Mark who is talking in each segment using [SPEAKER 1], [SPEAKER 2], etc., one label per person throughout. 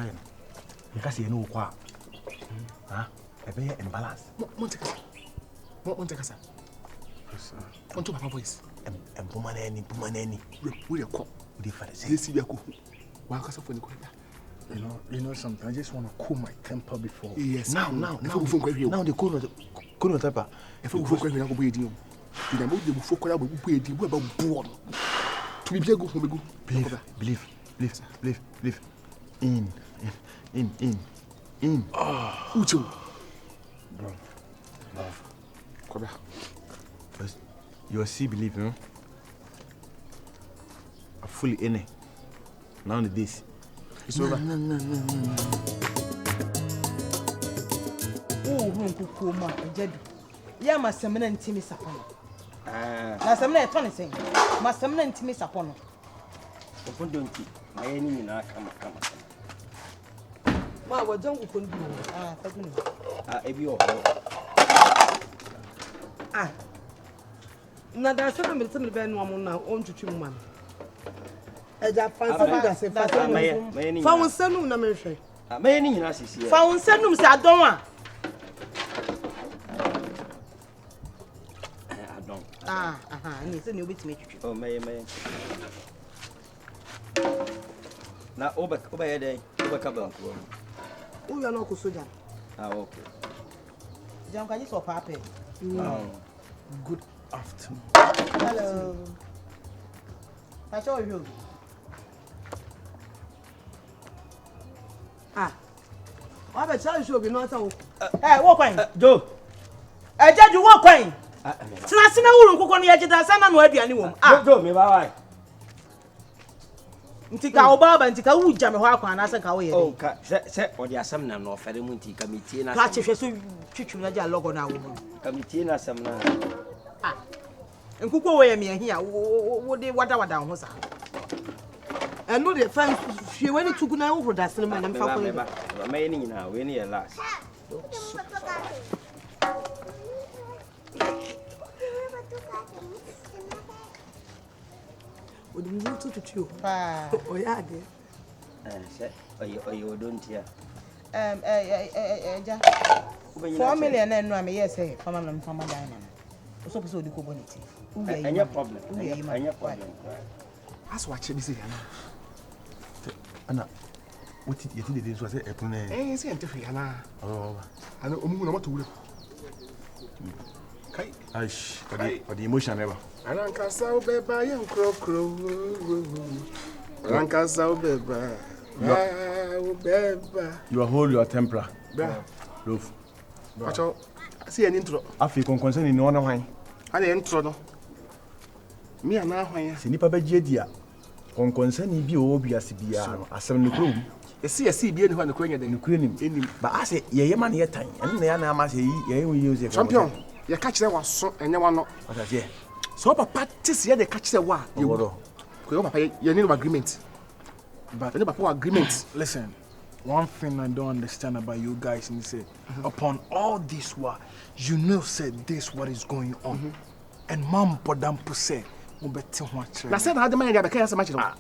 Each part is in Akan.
[SPEAKER 1] na ye you ka say no kwa e be imbalance
[SPEAKER 2] Montekasa. On to papa voice.
[SPEAKER 1] Empomaneni
[SPEAKER 2] We call
[SPEAKER 1] the father say
[SPEAKER 2] this be ko. Wa kasa for ni ko.
[SPEAKER 3] You know something. I just want to cool my temper before.
[SPEAKER 2] Yes.
[SPEAKER 1] now the cool temper
[SPEAKER 2] if we focus na go boy di o. Ina mo de focus na go boy di bo ba bo no. To be go home go.
[SPEAKER 1] Believe. In.
[SPEAKER 2] Ucho.
[SPEAKER 3] Bro.
[SPEAKER 2] Come here.
[SPEAKER 1] You see believe, no? I'm fully in it. Now this.
[SPEAKER 2] It's over.
[SPEAKER 4] No. Oh, who ma Jedu. Ya masemna ntimi sapono. Na semna eto ne sen. Masemna ntimi sapono.
[SPEAKER 5] Opondonti. Maye ni nyina kama.
[SPEAKER 4] Ma wajan ukondi. Fagunu.
[SPEAKER 5] Ebi o.
[SPEAKER 4] Na da se me tse be no am na on twetwe mu man. Eja fansa da se fansa.
[SPEAKER 5] Maye ni.
[SPEAKER 4] Fa wonsanu na me hwe.
[SPEAKER 5] Maye ni nyina sisi.
[SPEAKER 4] Fa wonsanu se adon a.
[SPEAKER 5] Adon.
[SPEAKER 4] Ni se ni obetime twetwe.
[SPEAKER 5] Oh, maye. Na oba ye dey. Oba kabla ko.
[SPEAKER 4] O ya na ko soja.
[SPEAKER 5] Okay.
[SPEAKER 4] Jam kan you so papa.
[SPEAKER 3] Good afternoon.
[SPEAKER 4] Hello. I saw you. Wa be tell you be no ta wo. Wo kwan.
[SPEAKER 5] Joe.
[SPEAKER 4] Jeju wo kwan. Tina sina wuru nkoko no ye jida sana no aduane wom.
[SPEAKER 5] Joe me ba wai.
[SPEAKER 4] Ntika obaba ntika wuja me ho akwan na se ka wo ye.
[SPEAKER 5] Oh, ka se odi asam na no fere mu ntika mitie na.
[SPEAKER 4] Ka chehwe so twitwu na ja logo na wo mu.
[SPEAKER 5] Ka mitie na asam na.
[SPEAKER 4] Nkoko wo ye me ahia wo de wada ho sa. Eno de fan hwe wani tugu na wo da sene ma na mfa ko.
[SPEAKER 5] Maye ni nyina we ni ye last.
[SPEAKER 4] Odi mu tutu o ya de
[SPEAKER 5] Se oye odontia.
[SPEAKER 4] Ja 4 million na enu am yes say fama na mfama dan na. So pese odi ko boniti.
[SPEAKER 5] Any problem. Any problem.
[SPEAKER 2] As watch me say na.
[SPEAKER 1] Ana what you think they so say epune.
[SPEAKER 2] Say ente hwe na. Ana omu na moto wure. Kai.
[SPEAKER 1] Aish, for the emotion ever.
[SPEAKER 2] Arankasa obeba ye nkrokro. Arankasa obeba.
[SPEAKER 1] You hold your temper.
[SPEAKER 2] Love. Acho, see an intro.
[SPEAKER 1] Afi concern ni no na hwan.
[SPEAKER 2] Ana intro no. Me ana hwan ya.
[SPEAKER 1] Se nipa ba dia concern bi o bi asibia no asem ne krom.
[SPEAKER 2] Esi bi eni hwan ne kronya den.
[SPEAKER 1] Ne kronim. Enim. Ba ase ye ma ne yetan. Ene na ya na ama se yi ye use.
[SPEAKER 2] Champion. Ye ka kire waso enye wano.
[SPEAKER 1] Otaje.
[SPEAKER 2] So papa tisi ye de ka kire wa. Ye wo. Ko papa ye need agreement. But agreement.
[SPEAKER 3] Listen, one thing I don't understand about you guys is that upon all this war, you know said this what is going on. And mom podampo say, "Ubeti
[SPEAKER 2] na said how the man ya be kan sama chiro.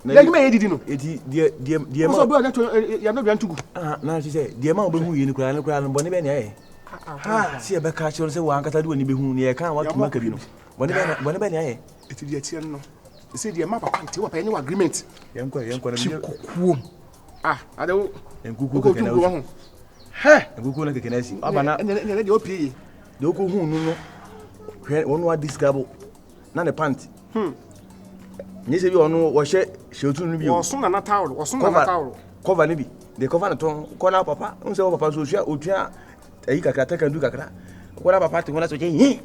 [SPEAKER 1] Na
[SPEAKER 2] you may did no.
[SPEAKER 1] Eti die ma.
[SPEAKER 2] So bo na to ya no biantugu.
[SPEAKER 1] Na she say die ma obehu yi ni kura no bone be na ye. Si e be ka chiro say wa ankata de woni behu ni e kan wa tuma ka bi no. Bone be na ye.
[SPEAKER 2] Eti die tie no. They say the map papa nti wa pa any agreement.
[SPEAKER 1] Yenkwa na
[SPEAKER 2] kukuom. Ade wo
[SPEAKER 1] enkuku ke na wo. Enkuku na ke na si. Abana.
[SPEAKER 2] Ene de opie.
[SPEAKER 1] De oku hu nu no. Hwe wonu wa disgable. Na ne pant. Ni se bi onu wo hye shetu nu bi o.
[SPEAKER 2] Wo so na towel, wo so na towel.
[SPEAKER 1] Cover ni bi. De cover na ton ko na papa. Unse wo papa so hwa otua ayi kakra takandu kakra. Ko na papa te wona so je yi.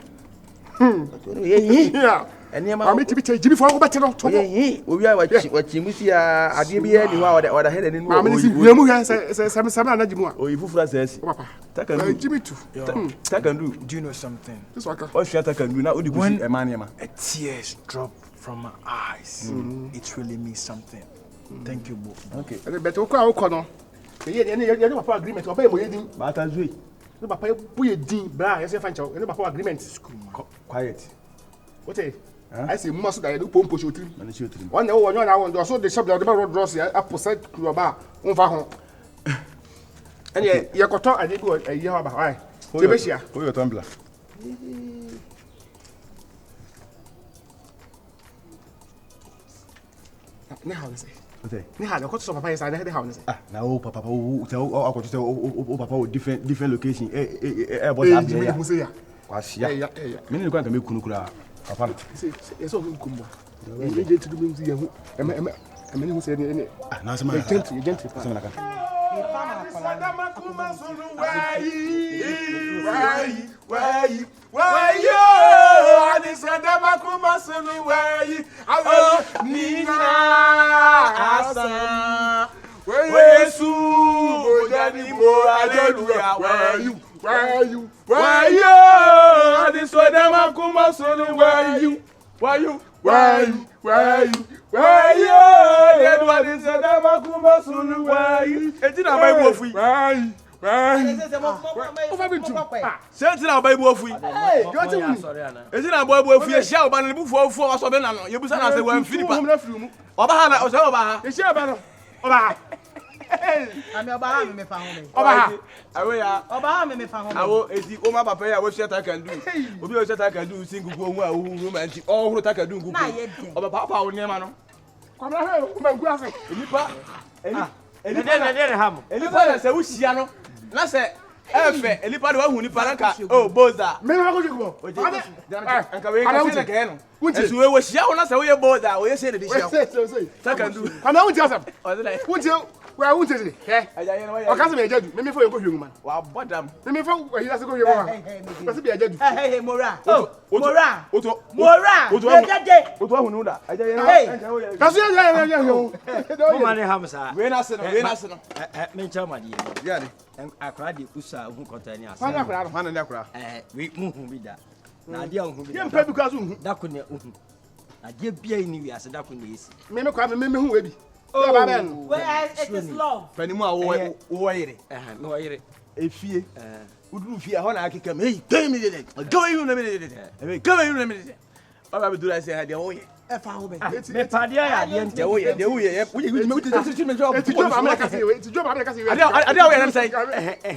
[SPEAKER 2] Yeah.
[SPEAKER 1] Eniema
[SPEAKER 2] am ti bi che jibi fo go beti no to bo.
[SPEAKER 1] Owi a wachi musi a ade bi ya ni wa wada head ni no.
[SPEAKER 2] Am si hwe mu hwe se na jimu a.
[SPEAKER 1] Oyi fufura sensi.
[SPEAKER 2] Papa.
[SPEAKER 1] Takandu.
[SPEAKER 2] Jibi tu.
[SPEAKER 1] Takandu.
[SPEAKER 3] Do you know something?
[SPEAKER 2] This waka.
[SPEAKER 1] O shata takandu na odi kusi e man yema.
[SPEAKER 3] A tears drop from my eyes. It really means something. Thank you both.
[SPEAKER 1] Okay.
[SPEAKER 2] But o ko no. Ye papa agreement. Papa e mo yedin.
[SPEAKER 1] Ba ta zui.
[SPEAKER 2] Ne papa bu yedin. Bra, ye se fa nchaw. Ne papa agreement.
[SPEAKER 1] Quiet.
[SPEAKER 2] What eh? I say must that you pompo shotrim.
[SPEAKER 1] Mani shotrim.
[SPEAKER 2] One na won so the shop the road dross ya aposite kuroba. Unfa ho. Any ye ko to ade bi o ayi ha ba. Why? Te be hia.
[SPEAKER 1] Who your tumbler?
[SPEAKER 2] Ne ha ne say.
[SPEAKER 1] Okay.
[SPEAKER 2] Ne ha ko to so papa yes ade ha ne say.
[SPEAKER 1] Ah, na o papa o say o akọ say o papa o different location. But
[SPEAKER 2] Eh, Jimmy hu say ya.
[SPEAKER 1] Kwasia.
[SPEAKER 2] Eh ya.
[SPEAKER 1] Me ni kwa ka me kunu kura. Papa.
[SPEAKER 2] Say so hu kumba. E je to do me ya hu. Eme ni hu say ne.
[SPEAKER 1] Ah, na sama.
[SPEAKER 2] You gentle.
[SPEAKER 1] Sama na ka. Sentina oba ibu ofu. Ezina boy bu ofu ye sha oba no bu ofu aso be na no. Ye busa na se wan filipa. Oba ha na o se oba ha.
[SPEAKER 2] Ye sha oba no. Oba ha.
[SPEAKER 4] Ami oba ha me fa ho me.
[SPEAKER 2] Oba ha.
[SPEAKER 1] Awe ya.
[SPEAKER 4] Oba ha me fa ho me.
[SPEAKER 1] Awo ezi o ma papa ya wo sheta kan du. Obi o sheta kan du singu ko hu a hu ma nti. O huru ta kan du ngugu. Oba papa o ne ma no.
[SPEAKER 2] Kwabra he o ma ngu ase.
[SPEAKER 1] Enipa.
[SPEAKER 5] ham.
[SPEAKER 1] Enipa na se wo hia no. Na se efe enipa de wa hu nipa na ka o boza.
[SPEAKER 2] Me na ko jikubo.
[SPEAKER 1] Anka we ka se ke no. Esu we wo hia wo na se wo ye boza o ye se de hia.
[SPEAKER 2] Say.
[SPEAKER 1] Ta kan du.
[SPEAKER 2] Kwame wunti asam.
[SPEAKER 1] O de like.
[SPEAKER 2] Wunti wa wunti de. He.
[SPEAKER 1] Aja ye no
[SPEAKER 2] O ka se me jadu. Me fo ye ko hwegu man.
[SPEAKER 1] wa bodam.
[SPEAKER 2] Me fo wa hira se ko hwegu man. Ko se be jadu.
[SPEAKER 4] Hey, Mora. Mora.
[SPEAKER 1] Oto.
[SPEAKER 4] Mora.
[SPEAKER 1] Oto.
[SPEAKER 4] Jade.
[SPEAKER 1] Oto ahunu da. Aja ye no.
[SPEAKER 4] Hey.
[SPEAKER 2] Ka se ya.
[SPEAKER 5] Mo mane ham sa.
[SPEAKER 1] We na se no.
[SPEAKER 5] Me chama di.
[SPEAKER 1] Ya ni.
[SPEAKER 5] Akra di usa hu kontani asa.
[SPEAKER 2] Fanya akra no.
[SPEAKER 1] Mana ni akura.
[SPEAKER 5] We mu hu bi da. Na ade hu bi.
[SPEAKER 2] Ye mpa bi ka so hu.
[SPEAKER 5] Da ko ne hu. Ade bia ni wi ase da ko ne yesi.
[SPEAKER 2] Me kwa me hu we bi. Ya ba ben.
[SPEAKER 4] Where it is love.
[SPEAKER 1] Fanimu a wo yire.
[SPEAKER 5] Me wa yire.
[SPEAKER 1] Efie. Uduru fie ho na akeka me. Hey, tell me that. Go you na me that. Go you na me that. Baba be do I say ha de wo ye.
[SPEAKER 4] E fa ho be.
[SPEAKER 5] Me pa dia ya de
[SPEAKER 1] De wo ye, de wo ye. Wo ye me me job.
[SPEAKER 2] Ti job America say we. Ti job America say we.
[SPEAKER 1] Ade wo ye na say.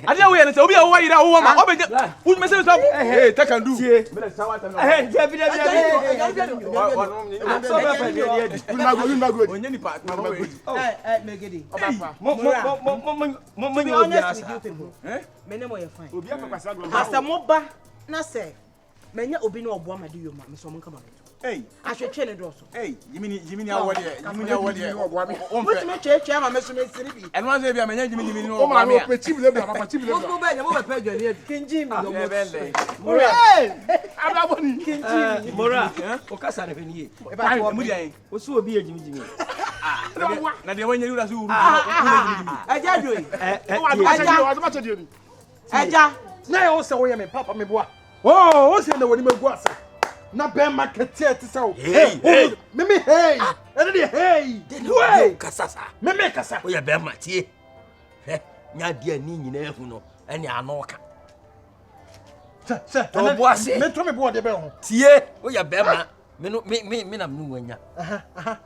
[SPEAKER 1] Ade wo ye na say obi a wo yire wo ma. Obi wo me say stop. Hey, take and do. Me na sawa ta no.
[SPEAKER 5] Jabi da. So ba pa dia dia.
[SPEAKER 2] We go.
[SPEAKER 1] Onye ni pa.
[SPEAKER 4] Megedi.
[SPEAKER 5] Mo
[SPEAKER 4] Be
[SPEAKER 5] nyo
[SPEAKER 4] honest
[SPEAKER 5] dia
[SPEAKER 4] with you people. Me ne mo ye fine.
[SPEAKER 2] Obi afa kwasa go.
[SPEAKER 4] Asa mo ba na say menya obi na obo amade yo ma me so mo nka ba.
[SPEAKER 1] Hey,
[SPEAKER 4] Ahwetwe ne do so.
[SPEAKER 1] hey, Jimmy awode. Jimmy awode.
[SPEAKER 4] What me cheche ma me so me siri bi.
[SPEAKER 1] And one say be amenya Jimmy no.
[SPEAKER 2] O ma no pe chim le bra, chim le
[SPEAKER 4] Mo
[SPEAKER 2] bra.
[SPEAKER 4] ko ba nya mo be pa dwale adi. Kinji mi do mo.
[SPEAKER 1] Mora.
[SPEAKER 2] Ababoni.
[SPEAKER 4] Kinji mi.
[SPEAKER 5] Mora. O kasa na feni ye.
[SPEAKER 4] E ba ko
[SPEAKER 1] Mu dia.
[SPEAKER 5] O su obi ejimi.
[SPEAKER 1] Na de wanya yura so uru.
[SPEAKER 4] Aja do yi.
[SPEAKER 2] O ma chedi ni.
[SPEAKER 4] Aja.
[SPEAKER 3] Na ye wo se wo ye me papa me boa. Oh, wo se na woni me gu asa. Na be market ti se wo.
[SPEAKER 5] Hey.
[SPEAKER 3] Mimi hey. Ene de hey.
[SPEAKER 5] Hey, kasa sa.
[SPEAKER 3] Mimi kasa.
[SPEAKER 5] O ya be ma tie. Nya dia ni nyina ehu no. Ene ano ka.
[SPEAKER 3] Se.
[SPEAKER 5] To bo ase.
[SPEAKER 3] Me to me boa de be ho.
[SPEAKER 5] Tie. O ya be ma. Me no me na mnu wanya.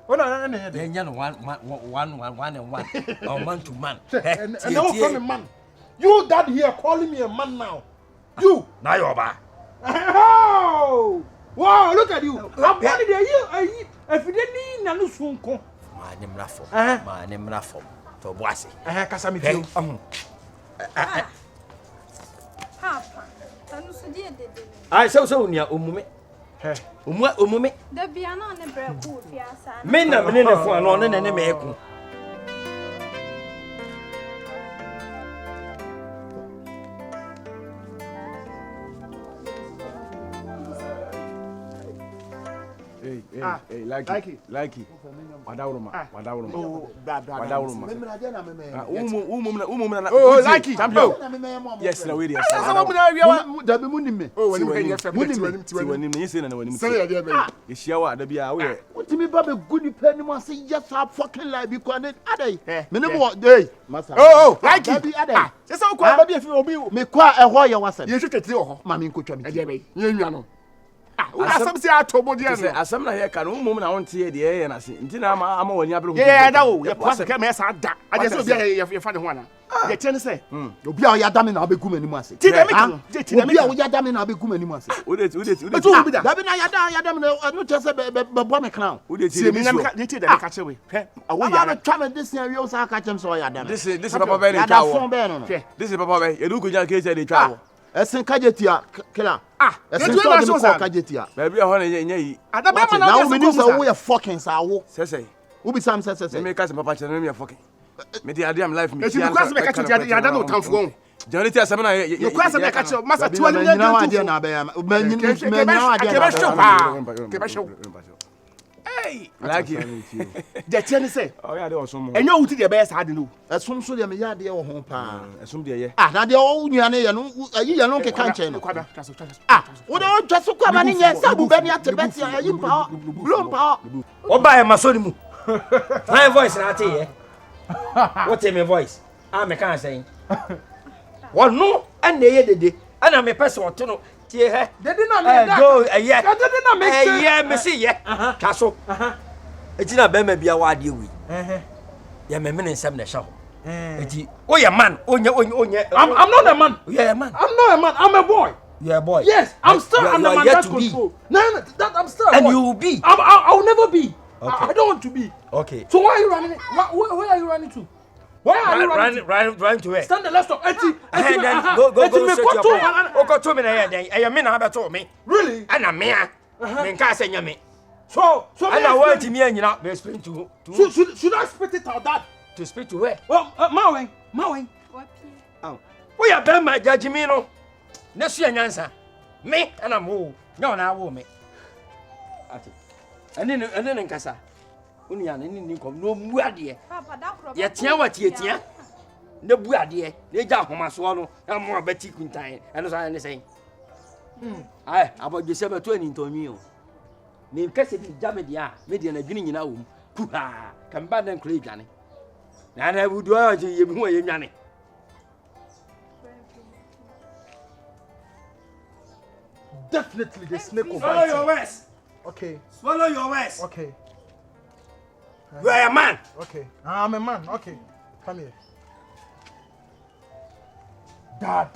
[SPEAKER 3] O na na
[SPEAKER 5] They nya no one and one. Or man to man.
[SPEAKER 3] And now from a man. You dad here calling me a man now. You.
[SPEAKER 5] Na yo ba.
[SPEAKER 3] Oh! Wow, look at you. I'm born there you. If you didn't na no sunko.
[SPEAKER 5] Ma ne mra fo.
[SPEAKER 3] Eh.
[SPEAKER 5] Ma ne mra fo. To bo ase.
[SPEAKER 3] Kasa me feel.
[SPEAKER 6] Papa, anu so die dede.
[SPEAKER 5] Ai so unia omume. Omume.
[SPEAKER 6] Da bia na ne bre ku fi asa.
[SPEAKER 5] Me na me ne fo ano ne me eku.
[SPEAKER 1] Hey, like it. Wadawruma.
[SPEAKER 2] Oh, bad.
[SPEAKER 1] Oh,
[SPEAKER 2] like it.
[SPEAKER 1] Champion. Yes, na we dey.
[SPEAKER 2] Asa mo na wi da be munim me. Oh, wani me nyɛ
[SPEAKER 1] Munim ni say na wani.
[SPEAKER 2] Say ya dey be.
[SPEAKER 1] Ye shia wa da bia we.
[SPEAKER 7] Utimi ba be good nipa ni mo say yes a fucking lie bi kwa ne adai. Me ne mo dey.
[SPEAKER 2] Oh, like it.
[SPEAKER 7] Bi adai.
[SPEAKER 2] Say say ko ba bi afi obi.
[SPEAKER 7] Me kwa ehɔ ye wasɛm.
[SPEAKER 2] Ye hwetete ho.
[SPEAKER 7] Ma me nkotwa me.
[SPEAKER 2] Dey be. Ye nwia no. Asam si atobo dia
[SPEAKER 1] Say
[SPEAKER 2] no.
[SPEAKER 1] asam na ye ka no mum na won tie de ye na se. Nti na ama wani abere ho.
[SPEAKER 2] Ye da wo. Ye pasa ka me sa da. Aje say obi ye fa de ho ana. ye tiene say
[SPEAKER 7] obi a oyada me na abegu m'anim ase
[SPEAKER 2] ti dem make ti dem
[SPEAKER 7] obi a oyada me na abegu m'anim ase dabi na yada me no chese be bo me crown
[SPEAKER 2] ti mi na me ti dem ka che we awo ya
[SPEAKER 7] na twa me this year we so aka chem so oyada me
[SPEAKER 1] this papa be ni twa wo this papa be ye du ko nya ke che ni twa wo
[SPEAKER 7] esen kajetia kila esen so de ko kajetia
[SPEAKER 1] ba bi ho na nya yi
[SPEAKER 2] ada be ma na
[SPEAKER 7] now me ni say wo ye fucking sa wo
[SPEAKER 1] sese
[SPEAKER 7] wo bi sam sese
[SPEAKER 1] me ka se papa che me fucking me di adiam life me
[SPEAKER 2] ti because me ka che ya da no tamfo
[SPEAKER 1] Janity asem na ye
[SPEAKER 2] because me ka che masa tuwa ni
[SPEAKER 7] na wa de na be ya me na wa de
[SPEAKER 2] ke ba show hey
[SPEAKER 1] like
[SPEAKER 2] the tiene say
[SPEAKER 1] oh ya de osom mo
[SPEAKER 2] enyo wuti de be sa de no
[SPEAKER 7] esom so de me ya de wo ho pa
[SPEAKER 1] esom de ye
[SPEAKER 7] na de o nuane ye no ayi ye no ke kan che no
[SPEAKER 2] kwada
[SPEAKER 7] wo de o twaso kwa ma ni nye sa bu be ni atebeti ayi mpa blow mpa
[SPEAKER 5] Oba e masoni mu. My voice na ate ye. What me voice? Ah me kan say. Wonu ene ye dede. Ana me pese oto no tie he.
[SPEAKER 3] Dede na me da.
[SPEAKER 5] Go eye.
[SPEAKER 3] Dede na me say.
[SPEAKER 5] Eye me see ye. Kaso. Eti na be ma bia wa de wi. Ya me me nsem na sha ho. Eti o ye man, onye.
[SPEAKER 3] I'm not a man.
[SPEAKER 5] You a man.
[SPEAKER 3] I'm not a man. I'm a boy.
[SPEAKER 5] You a boy.
[SPEAKER 3] Yes, I'm still under
[SPEAKER 5] you
[SPEAKER 3] my
[SPEAKER 5] yet
[SPEAKER 3] dad's
[SPEAKER 5] to be.
[SPEAKER 3] control. No, that I'm still a
[SPEAKER 5] And
[SPEAKER 3] boy.
[SPEAKER 5] you will be.
[SPEAKER 3] I'll never be.
[SPEAKER 5] Okay.
[SPEAKER 3] I don't want to be.
[SPEAKER 5] Okay.
[SPEAKER 3] So why are you running? Where are you running to? Why are you running?
[SPEAKER 5] Run to where?
[SPEAKER 3] Stand the left of Eti.
[SPEAKER 5] And then go straight to your point. Oko to me na here then. E me na be to me.
[SPEAKER 3] Really?
[SPEAKER 5] Ana me a. Me nka say nya me.
[SPEAKER 3] So
[SPEAKER 5] Ana want me anyina be explain to.
[SPEAKER 3] Should I spit it out, Dad?
[SPEAKER 5] To speak to where?
[SPEAKER 3] Well, Mawen.
[SPEAKER 5] Oh. We are ben my judge me no. Na su anyansa. Me ana mo. Nya na wo me. Ati. Ene nkasa. Uni ya ni kom no mu ade.
[SPEAKER 6] Papa da kro.
[SPEAKER 5] Ye tia wa tie. Na bu ade. Na ja ahomaso no. Na mo abati kuntan. Eno so ane sei. Ai, abodwe se beto ani ntonwi o. Me nkase di jame dia, me dia na dwini nyina wo mu. Puha, kan ba na nkle dwane. Na budu a je ye hu ye nwane.
[SPEAKER 3] Definitely the snake will
[SPEAKER 5] Swallow
[SPEAKER 3] bite
[SPEAKER 5] your
[SPEAKER 3] you.
[SPEAKER 5] words.
[SPEAKER 3] Okay,
[SPEAKER 5] Swallow your words.
[SPEAKER 3] okay,
[SPEAKER 5] You are a man.
[SPEAKER 3] okay. I'm a man. Okay, come here. Dad,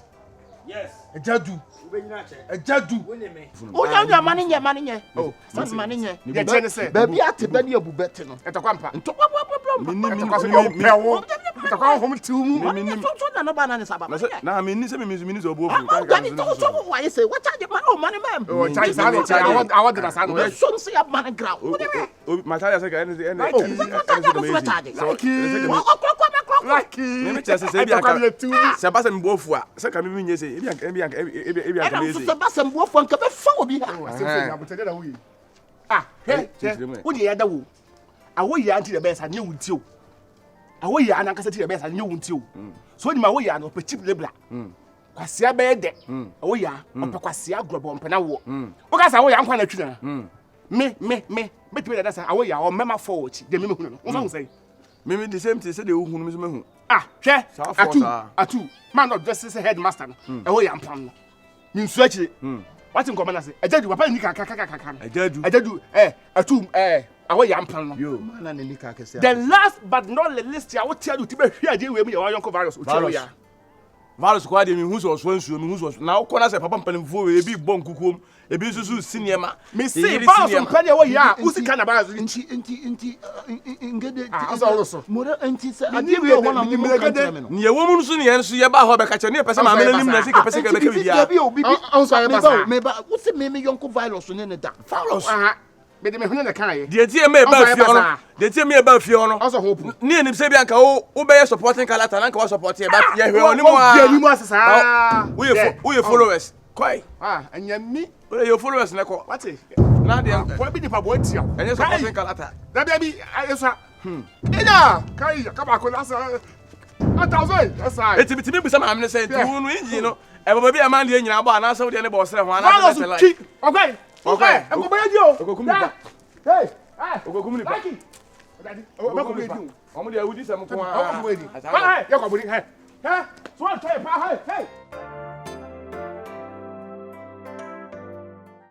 [SPEAKER 5] Yes.
[SPEAKER 3] Ejadu,
[SPEAKER 5] Ubenyina che.
[SPEAKER 3] Ejadu.
[SPEAKER 5] Woni me.
[SPEAKER 7] o nya mani nye
[SPEAKER 2] oh
[SPEAKER 7] mani nye
[SPEAKER 2] ye tiene say
[SPEAKER 7] ba bi ate ba ni abubete no
[SPEAKER 2] eto kwampa
[SPEAKER 7] to problem
[SPEAKER 2] eto kwa hom ti mu
[SPEAKER 7] so na no ba na ne saba
[SPEAKER 1] na me ni se me so obo
[SPEAKER 7] ah gani to why say what charge man oh money man
[SPEAKER 2] oh chai sa le chai I want the san no
[SPEAKER 7] so say up man ground
[SPEAKER 1] my child say ene
[SPEAKER 2] like
[SPEAKER 1] me chese se bia ka se ba se mbofu a se ka me nye se bia ka me
[SPEAKER 7] so
[SPEAKER 1] se
[SPEAKER 7] ba sem bo fo nka be fa obi ha
[SPEAKER 2] wo de ya da wo awo ya anti the best anye wunti o awo ya na nkasa ti the best anye wunti o so ni ma wo ya no pe chip lebla kwasia be de awo ya ope kwasia grobo mpena wo wo ka sa wo ya nkwa na twi na me ti be da sa awo ya o mema forward de me hunu no wo fa wo say
[SPEAKER 1] me the same thing say the hunu me so me hu
[SPEAKER 2] hwɛ atu man not just say headmaster no awo ya mpam no mi nsu akire what in common say ejadu papa ni kaka ejadu atu awo ya mpam no
[SPEAKER 1] yo
[SPEAKER 7] na ne nika kese
[SPEAKER 2] the last but not the least ya what tell you to be hwɛ de we mi ya wa yonko virus o ya
[SPEAKER 1] virus kwa de mi hu so nsuo mi hu so na ko na say papa mpalimfo we bi bon kukom ebi susu sinema
[SPEAKER 2] me say virus mpani awo ya usi kana virus
[SPEAKER 7] inti ngede
[SPEAKER 2] also
[SPEAKER 7] mora inti sa ade bi ho na mo
[SPEAKER 2] ngede
[SPEAKER 1] ni ye womu nso ni ye nso ye ba ho be ka che ni pese ma amena nim na se ke pese ke be ka bia
[SPEAKER 7] bi obi
[SPEAKER 2] also ya basa
[SPEAKER 7] me ba usi me yonko virus ne ne da
[SPEAKER 1] virus
[SPEAKER 2] me de me hunu na kan ye
[SPEAKER 1] de tie me ba fie ono de tie me ba fie ono
[SPEAKER 2] also hope
[SPEAKER 1] ni enim se bia nka wo be ye supporting kalata na nka wo support ye ba ye hwe oni mo a
[SPEAKER 2] ye ni mo asesa
[SPEAKER 1] we followers kwai
[SPEAKER 2] anyami
[SPEAKER 1] we your followers na ko
[SPEAKER 2] what
[SPEAKER 1] na de
[SPEAKER 2] ko bi nipa bo tia
[SPEAKER 1] enye supporting kalata
[SPEAKER 2] da bi esa ina kai ka ba ko lasa atazoi esa
[SPEAKER 1] eti bitimi bisa ma amne say ti hunu inji no e baba bi amande ye nyina ba na so de ne bo sere ho ana
[SPEAKER 2] na like okay e ko ba di o hey
[SPEAKER 1] okokum ni pa
[SPEAKER 2] daddy o ba ko be di
[SPEAKER 1] o mo de awudi sam ko
[SPEAKER 2] o ko be di hey ya ko buri hey so an try pa hey